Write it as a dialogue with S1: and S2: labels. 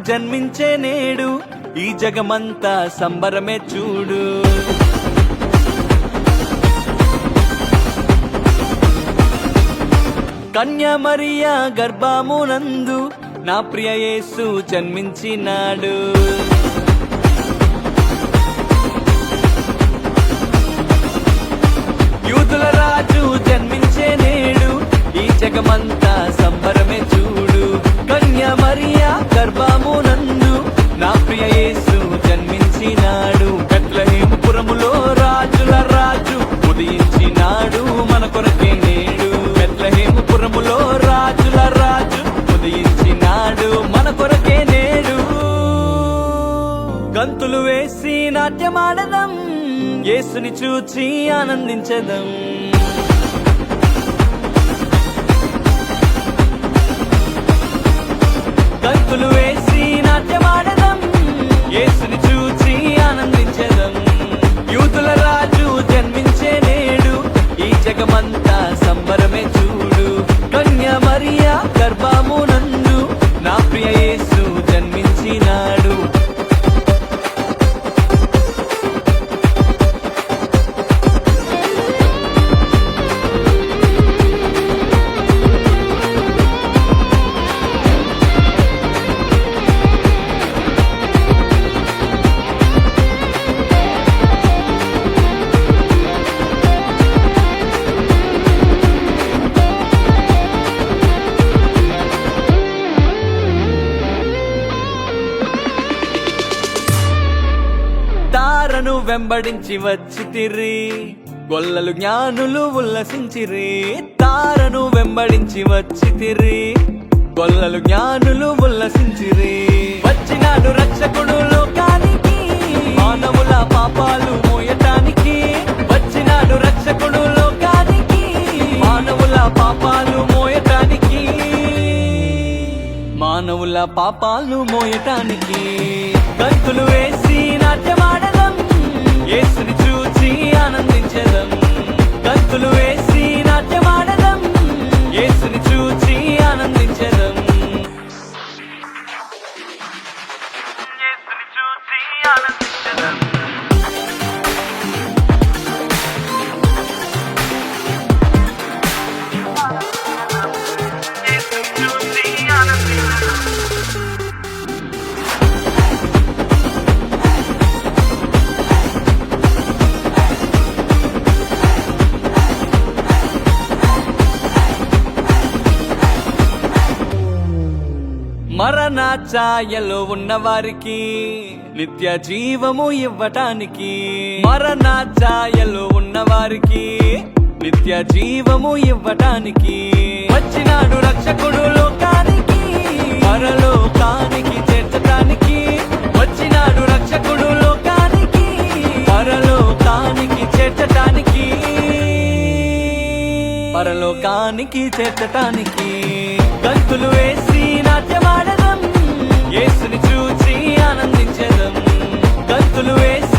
S1: జన్మించే నేడు, ఈ జగమంతా సంబరమే చూడు. కన్యా మరియా గర్భమునందు నా ప్రియ యేసు జన్మించినాడు. యూదుల రాజు జన్మించే నేడు, ఈ జగమంతా సంబరమే చూడు. కన్యా మరియా గర్భమునందు నా ప్రియ యేసు జన్మించినాడు. బెత్లెహేము పురములో రాజుల రాజు ఉదయించినాడు మన కొరకే నేడు. బెత్లెహేము పురములో రాజుల రాజు ఉదయించినాడు మన కొరకే నేడు. గంతులు వేసి నాట్యమాడదం, యేసుని చూచి ఆనందించదం. గంతులు వేసి నాట్యమాడదం, యేసుని చూచి ఆనందించదం. యూదుల రాజు జన్మించే నేడు, ఈ జగమంతా సంబరమే చూడు. కన్యా మరియా గర్భమునందు నా ప్రియ యేసు జన్మించినాడు. తారను వెంబడించి వచ్చితిరి, గొల్లలు జ్ఞానులు ఉల్లసించిరి. తారను వెంబడించి వచ్చితిరి, గొల్లలు జ్ఞానులు ఉల్లసించిరి. వచ్చినాడు రక్షకుడు లోకానికి, మానవుల పాపాలు మోయటానికి. వచ్చినాడు రక్షకుడు లోకానికి, మానవుల పాపాలు మోయటానికి. మానవుల పాపాలు మోయటానికి. గంతులు వేసి నాట్యమాడదం, యేసుని చూచి ఆనందించదం. గంతులు వేసి నాట్యమాడదం, యేసుని చూచి ఆనందించదం. యేసుని చూచి ఆనందించదం. యేసుని చూచి ఆనందించదం. మరణ ఛాయలో ఉన్నవారికి నిత్య జీవము ఇవ్వటానికి. మరణ ఛాయలో ఉన్నవారికి నిత్య జీవము ఇవ్వటానికి. వచ్చినాడు రక్షకుడు లోకానికి, పరలోకానికి చేర్చటానికి. వచ్చినాడు రక్షకుడు లోకానికి, పరలోకానికి చేర్చటానికి. పరలోకానికి చేర్చటానికి. గంతులు వేసి నాట్యమాడదం, యేసుని చూచి ఆనందించదం. గంతులు వేసి